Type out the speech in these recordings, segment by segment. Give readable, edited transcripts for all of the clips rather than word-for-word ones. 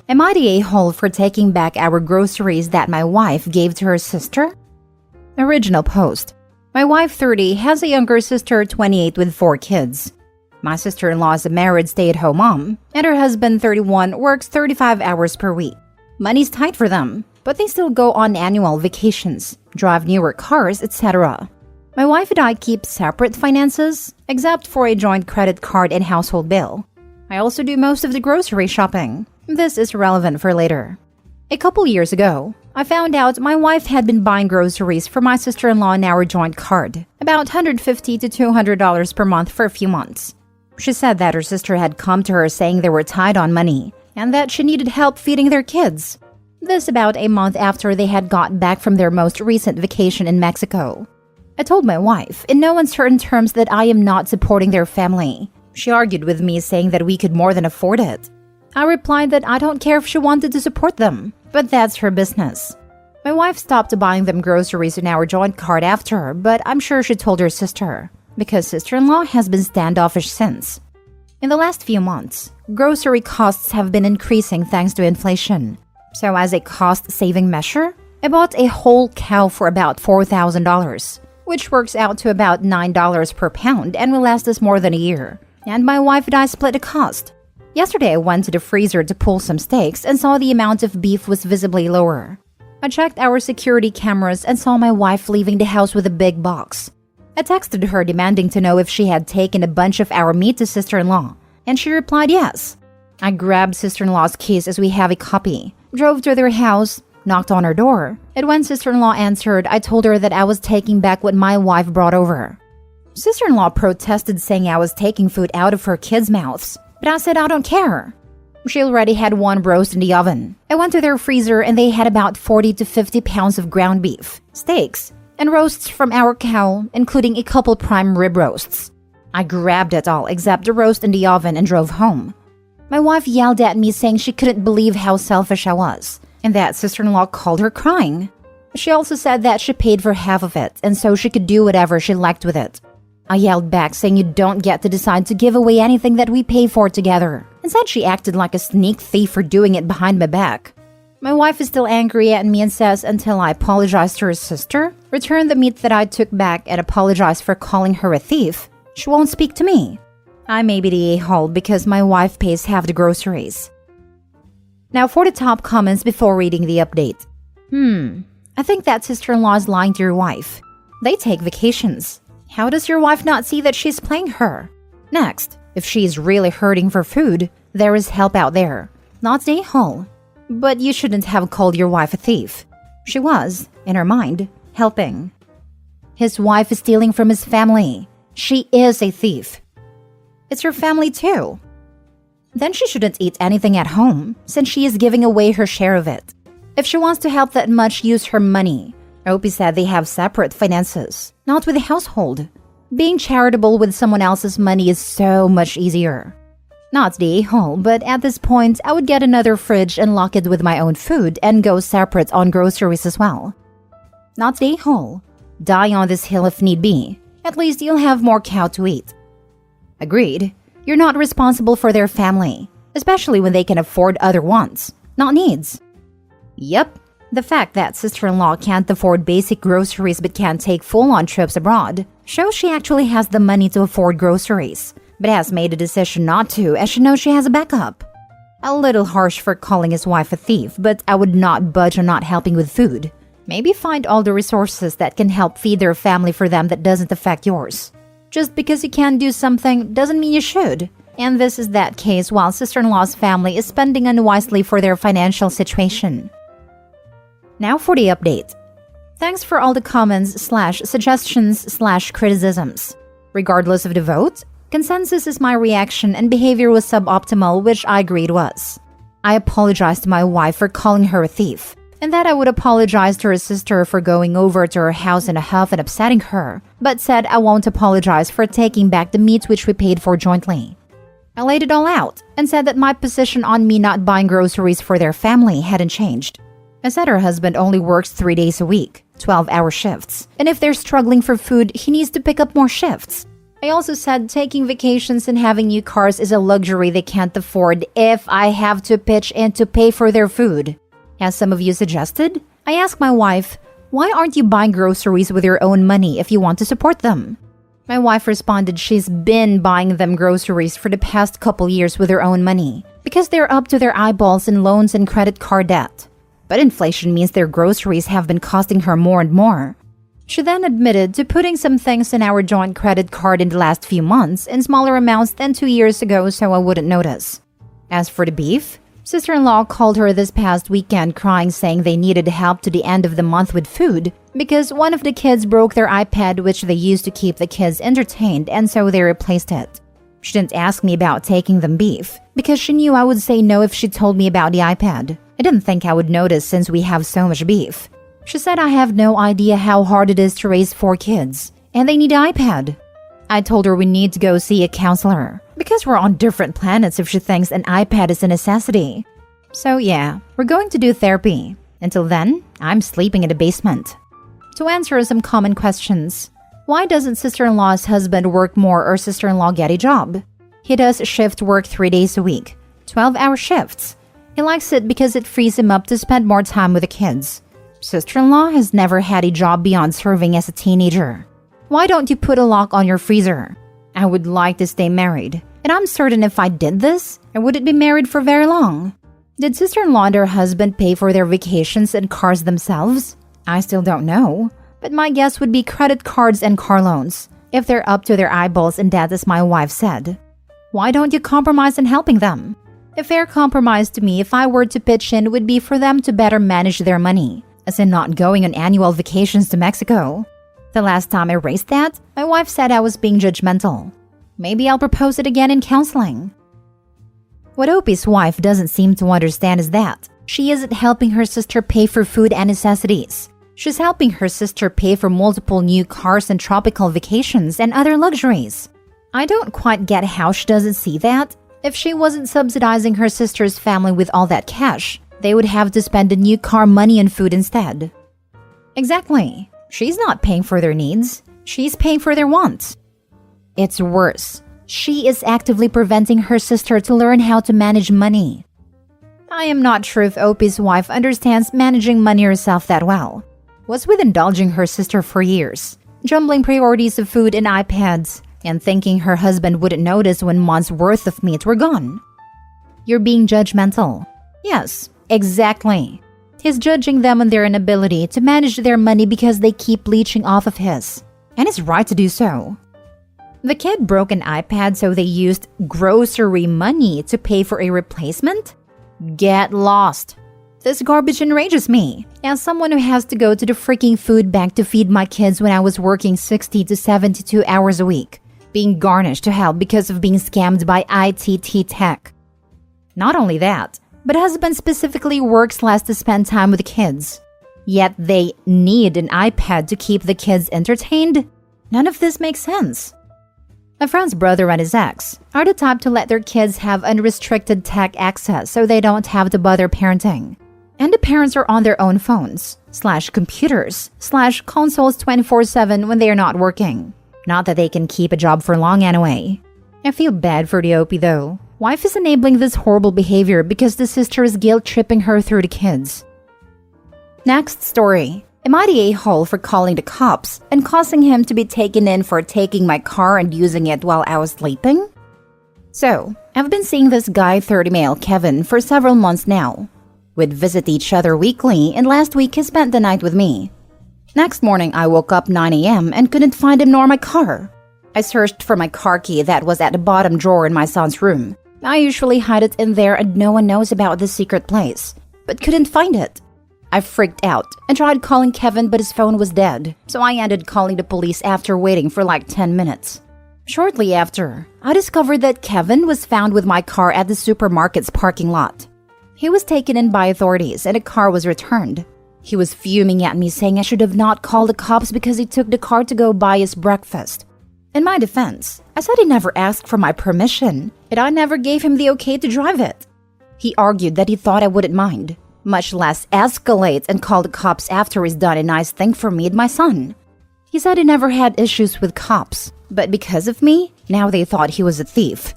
Am I the a-hole for taking back our groceries that my wife gave to her sister? Original post. My wife, 30, has a younger sister, 28, with 4 kids. My sister-in-law is a married stay-at-home mom, and her husband, 31, works 35 hours per week. Money's tight for them, but they still go on annual vacations, drive newer cars, etc. My wife and I keep separate finances, except for a joint credit card and household bill. I also do most of the grocery shopping. This is relevant for later. A couple years ago, I found out my wife had been buying groceries for my sister-in-law in our joint card, about $150 to $200 per month for a few months. She said that her sister had come to her saying they were tight on money, and that she needed help feeding their kids. This about a month after they had got back from their most recent vacation in Mexico. I told my wife, in no uncertain terms, that I am not supporting their family. She argued with me, saying that we could more than afford it. I replied that I don't care if she wanted to support them, but that's her business. My wife stopped buying them groceries in our joint card after, but I'm sure she told her sister, because sister-in-law has been standoffish since. In the last few months, grocery costs have been increasing thanks to inflation. So as a cost-saving measure, I bought a whole cow for about $4,000, which works out to about $9 per pound and will last us more than a year. And my wife and I split the cost. Yesterday, I went to the freezer to pull some steaks and saw the amount of beef was visibly lower. I checked our security cameras and saw my wife leaving the house with a big box. I texted her demanding to know if she had taken a bunch of our meat to sister-in-law, and she replied yes. I grabbed sister-in-law's keys as we have a copy, drove to their house, knocked on her door, and when sister-in-law answered, I told her that I was taking back what my wife brought over. Sister-in-law protested, saying I was taking food out of her kids' mouths, but I said I don't care. She already had one roast in the oven. I went to their freezer and they had about 40 to 50 pounds of ground beef, steaks, and roasts from our cow, including a couple prime rib roasts. I grabbed it all except the roast in the oven and drove home. My wife yelled at me, saying she couldn't believe how selfish I was, and that sister-in-law called her crying. She also said that she paid for half of it, and so she could do whatever she liked with it. I yelled back, saying you don't get to decide to give away anything that we pay for together, and said she acted like a sneak thief for doing it behind my back. My wife is still angry at me and says until I apologize to her sister, return the meat that I took back, and apologize for calling her a thief, she won't speak to me. I may be the a-hole because my wife pays half the groceries. Now for the top comments before reading the update. I think that sister-in-law is lying to your wife. They take vacations. How does your wife not see that she's playing her? Next, if she's really hurting for food, there is help out there. Not the a-hole. But you shouldn't have called your wife a thief. She was, in her mind, helping. His wife is stealing from his family. She is a thief. It's her family too. Then she shouldn't eat anything at home, since she is giving away her share of it. If she wants to help that much, use her money. Opie said they have separate finances, not with the household. Being charitable with someone else's money is so much easier. Not the a-hole, but at this point, I would get another fridge and lock it with my own food and go separate on groceries as well. Not the a-hole. Die on this hill if need be. At least you'll have more cow to eat. Agreed. You're not responsible for their family, especially when they can afford other wants, not needs. Yep. The fact that sister-in-law can't afford basic groceries but can take full-on trips abroad shows she actually has the money to afford groceries, but has made a decision not to as she knows she has a backup. A little harsh for calling his wife a thief, but I would not budge on not helping with food. Maybe find all the resources that can help feed their family for them that doesn't affect yours. Just because you can do something doesn't mean you should. And this is that case while sister-in-law's family is spending unwisely for their financial situation. Now for the update. Thanks for all the comments/suggestions/criticisms. Regardless of the vote, consensus is my reaction and behavior was suboptimal, which I agreed was. I apologized to my wife for calling her a thief, and that I would apologize to her sister for going over to her house in a huff and upsetting her, but said I won't apologize for taking back the meat which we paid for jointly. I laid it all out and said that my position on me not buying groceries for their family hadn't changed. I said her husband only works 3 days a week, 12-hour shifts, and if they're struggling for food, he needs to pick up more shifts. I also said taking vacations and having new cars is a luxury they can't afford if I have to pitch in to pay for their food. As some of you suggested, I asked my wife, why aren't you buying groceries with your own money if you want to support them? My wife responded she's been buying them groceries for the past couple years with her own money because they're up to their eyeballs in loans and credit card debt. But inflation means their groceries have been costing her more and more. She then admitted to putting some things in our joint credit card in the last few months in smaller amounts than 2 years ago, so I wouldn't notice. As for the beef, sister-in-law called her this past weekend crying, saying they needed help to the end of the month with food because one of the kids broke their iPad, which they used to keep the kids entertained, and so they replaced it. She didn't ask me about taking them beef because she knew I would say no if she told me about the iPad. I didn't think I would notice since we have so much beef. She said I have no idea how hard it is to raise 4 kids, and they need an iPad. I told her we need to go see a counselor because we're on different planets if she thinks an iPad is a necessity. So yeah, we're going to do therapy. Until then, I'm sleeping in the basement. To answer some common questions, why doesn't sister-in-law's husband work more or sister-in-law get a job? He does shift work 3 days a week, 12-hour shifts. He likes it because it frees him up to spend more time with the kids. Sister-in-law has never had a job beyond serving as a teenager. Why don't you put a lock on your freezer? I would like to stay married, and I'm certain if I did this, I wouldn't be married for very long. Did sister-in-law and her husband pay for their vacations and cars themselves? I still don't know, but my guess would be credit cards and car loans, if they're up to their eyeballs in debt, as my wife said. Why don't you compromise in helping them? A fair compromise to me, if I were to pitch in, would be for them to better manage their money, as in not going on annual vacations to Mexico. The last time I raised that, my wife said I was being judgmental. Maybe I'll propose it again in counseling. What Opie's wife doesn't seem to understand is that she isn't helping her sister pay for food and necessities. She's helping her sister pay for multiple new cars and tropical vacations and other luxuries. I don't quite get how she doesn't see that. If she wasn't subsidizing her sister's family with all that cash, they would have to spend the new car money on food instead. Exactly. She's not paying for their needs. She's paying for their wants. It's worse. She is actively preventing her sister to learn how to manage money. I am not sure if Opie's wife understands managing money herself that well. What's with indulging her sister for years, jumbling priorities of food and iPads, and thinking her husband wouldn't notice when months' worth of meat were gone? You're being judgmental. Yes, exactly. He's judging them on their inability to manage their money because they keep leeching off of his. And it's right to do so. The kid broke an iPad, so they used grocery money to pay for a replacement? Get lost. This garbage enrages me, as someone who has to go to the freaking food bank to feed my kids when I was working 60 to 72 hours a week, being garnished to hell because of being scammed by ITT Tech. Not only that, but husband specifically works less to spend time with the kids. Yet they need an iPad to keep the kids entertained? None of this makes sense. A friend's brother and his ex are the type to let their kids have unrestricted tech access so they don't have to bother parenting. And the parents are on their own phones, /computers, /consoles 24/7 when they are not working. Not that they can keep a job for long anyway. I feel bad for the Opie though. Wife is enabling this horrible behavior because the sister is guilt-tripping her through the kids. Next story. Am I the a-hole for calling the cops and causing him to be taken in for taking my car and using it while I was sleeping? So, I've been seeing this guy 30 male Kevin for several months now. We'd visit each other weekly, and last week he spent the night with me. Next morning I woke up 9 a.m. and couldn't find him nor my car. I searched for my car key that was at the bottom drawer in my son's room. I usually hide it in there and no one knows about this secret place, but couldn't find it. I freaked out and tried calling Kevin, but his phone was dead, so I ended calling the police after waiting for like 10 minutes. Shortly after, I discovered that Kevin was found with my car at the supermarket's parking lot. He was taken in by authorities and the car was returned. He was fuming at me, saying I should have not called the cops because he took the car to go buy his breakfast. In my defense, I said he never asked for my permission, and I never gave him the okay to drive it. He argued that he thought I wouldn't mind, much less escalate and call the cops after he's done a nice thing for me and my son. He said he never had issues with cops, But because of me, now they thought he was a thief.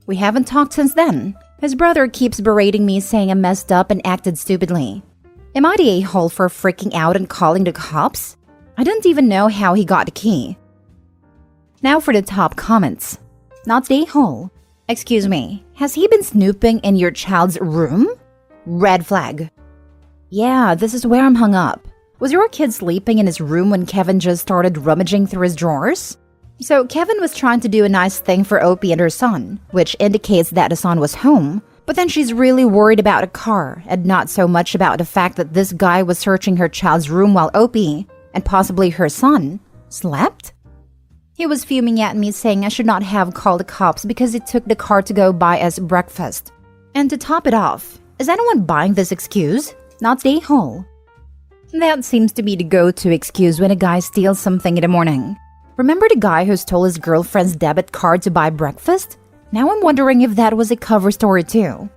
We haven't talked since then. His brother keeps berating me, saying I messed up and acted stupidly. Am I the a-hole for freaking out and calling the cops? I didn't even know how he got the key. Now for the top comments. Not the a-hole. Excuse me, has he been snooping in your child's room? Red flag. Yeah, this is where I'm hung up. Was your kid sleeping in his room when Kevin just started rummaging through his drawers? So Kevin was trying to do a nice thing for Opie and her son, which indicates that the son was home. But then she's really worried about a car and not so much about the fact that this guy was searching her child's room while Opie, and possibly her son, slept? He was fuming at me, saying I should not have called the cops because it took the car to go buy us breakfast. And to top it off, is anyone buying this excuse? Not the a-hole. That seems to be the go-to excuse when a guy steals something in the morning. Remember the guy who stole his girlfriend's debit card to buy breakfast? Now I'm wondering if that was a cover story too.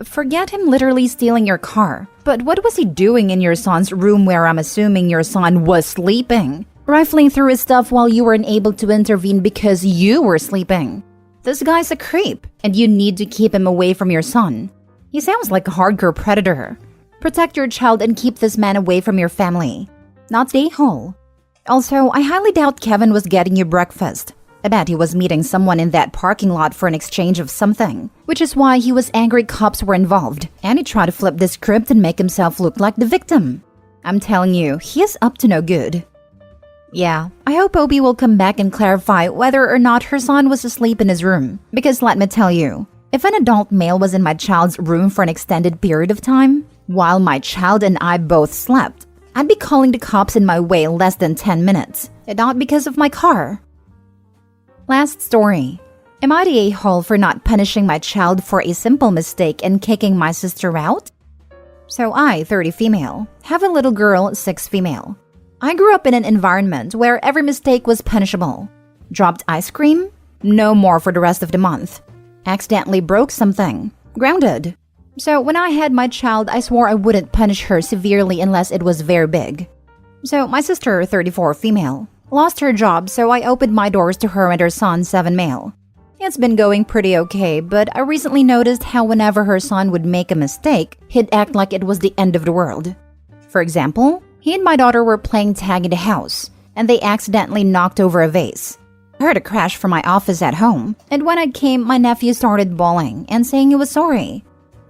Forget him literally stealing your car, but what was he doing in your son's room where I'm assuming your son was sleeping? Rifling through his stuff while you weren't able to intervene because you were sleeping. This guy's a creep, and you need to keep him away from your son. He sounds like a hardcore predator. Protect your child and keep this man away from your family. Not the a-hole. Also, I highly doubt Kevin was getting you breakfast. I bet he was meeting someone in that parking lot for an exchange of something, which is why he was angry cops were involved, and he tried to flip the script and make himself look like the victim. I'm telling you, he is up to no good. Yeah, I hope Opie will come back and clarify whether or not her son was asleep in his room, because let me tell you, if an adult male was in my child's room for an extended period of time, while my child and I both slept, I'd be calling the cops in my way less than 10 minutes, and not because of my car. Last story. Am I the a-hole for not punishing my child for a simple mistake and kicking my sister out? So I, 30 female, have a little girl, 6 female. I grew up in an environment where every mistake was punishable. Dropped ice cream? No more for the rest of the month. Accidentally broke something? Grounded. So when I had my child, I swore I wouldn't punish her severely unless it was very big. So my sister, 34 female, lost her job, so I opened my doors to her and her son, 7 male. It's been going pretty okay, but I recently noticed how whenever her son would make a mistake, he'd act like it was the end of the world. For example, he and my daughter were playing tag in the house, and they accidentally knocked over a vase. I heard a crash from my office at home, and when I came, my nephew started bawling and saying he was sorry.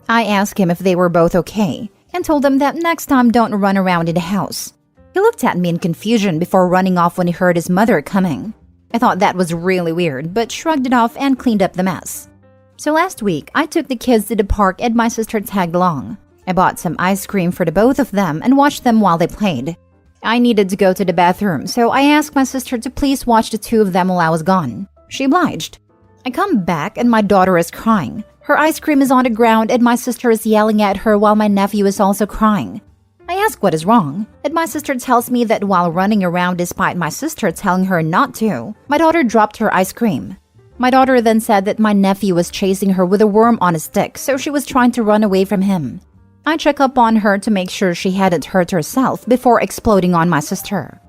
I asked him if they were both okay, and told him that next time don't run around in the house. He looked at me in confusion before running off when he heard his mother coming. I thought that was really weird, but shrugged it off and cleaned up the mess. So last week, I took the kids to the park and my sister tagged along. I bought some ice cream for the both of them and watched them while they played. I needed to go to the bathroom, so I asked my sister to please watch the two of them while I was gone. She obliged. I come back and my daughter is crying. Her ice cream is on the ground and my sister is yelling at her while my nephew is also crying. I ask what is wrong, and my sister tells me that while running around despite my sister telling her not to, my daughter dropped her ice cream. My daughter then said that my nephew was chasing her with a worm on a stick, so she was trying to run away from him. I check up on her to make sure she hadn't hurt herself before exploding on my sister.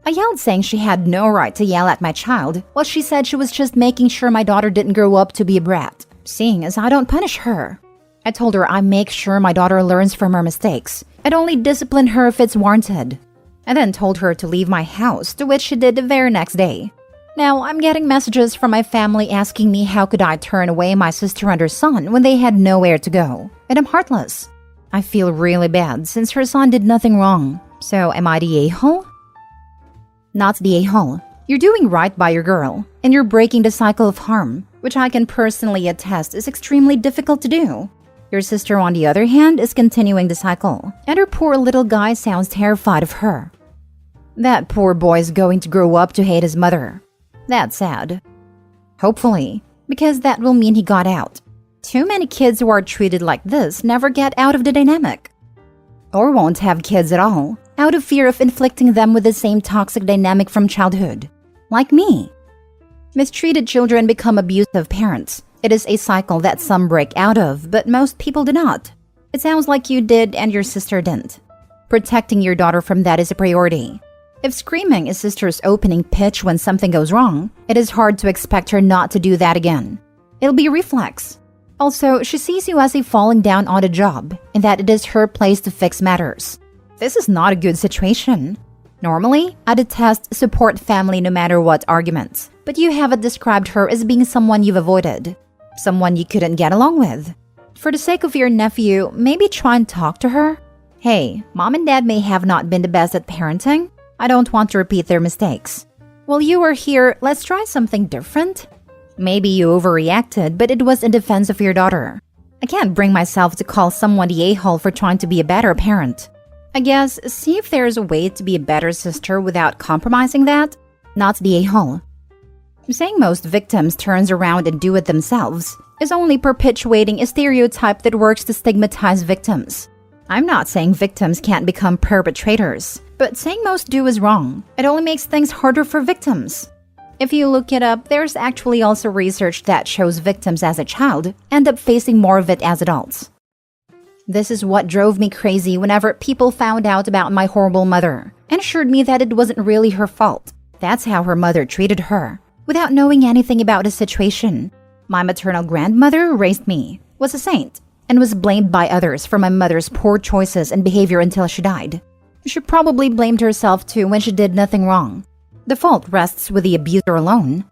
I yelled saying she had no right to yell at my child, while she said she was just making sure my daughter didn't grow up to be a brat, seeing as I don't punish her. I told her I make sure my daughter learns from her mistakes. I'd only discipline her if it's warranted. I then told her to leave my house, to which she did the very next day. Now, I'm getting messages from my family asking me how could I turn away my sister and her son when they had nowhere to go, and I'm heartless. I feel really bad since her son did nothing wrong. So am I the a-hole? Not the a-hole. You're doing right by your girl, and you're breaking the cycle of harm, which I can personally attest is extremely difficult to do. Your sister, on the other hand, is continuing the cycle, and her poor little guy sounds terrified of her. That poor boy is going to grow up to hate his mother. That's sad. Hopefully, because that will mean he got out. Too many kids who are treated like this never get out of the dynamic. Or won't have kids at all, out of fear of inflicting them with the same toxic dynamic from childhood. Like me. Mistreated children become abusive parents. It is a cycle that some break out of, but most people do not. It sounds like you did and your sister didn't. Protecting your daughter from that is a priority. If screaming is sister's opening pitch when something goes wrong, it is hard to expect her not to do that again. It'll be reflex. Also, she sees you as a falling down on the job and that it is her place to fix matters. This is not a good situation. Normally, I detest support family no matter what arguments, but you haven't described her as being someone you've avoided, someone you couldn't get along with. For the sake of your nephew, maybe try and talk to her. Hey, mom and dad may have not been the best at parenting. I don't want to repeat their mistakes. While you are here, let's try something different. Maybe you overreacted, but it was in defense of your daughter. I can't bring myself to call someone the a-hole for trying to be a better parent. I guess see if there's a way to be a better sister without compromising that, not the a-hole. Saying most victims turns around and do it themselves is only perpetuating a stereotype that works to stigmatize victims. I'm not saying victims can't become perpetrators, but saying most do is wrong. It only makes things harder for victims. If you look it up, there's actually also research that shows victims as a child end up facing more of it as adults. This is what drove me crazy whenever people found out about my horrible mother and assured me that it wasn't really her fault. That's how her mother treated her, without knowing anything about the situation. My maternal grandmother who raised me was a saint and was blamed by others for my mother's poor choices and behavior until she died. She probably blamed herself too when she did nothing wrong. The fault rests with the abuser alone.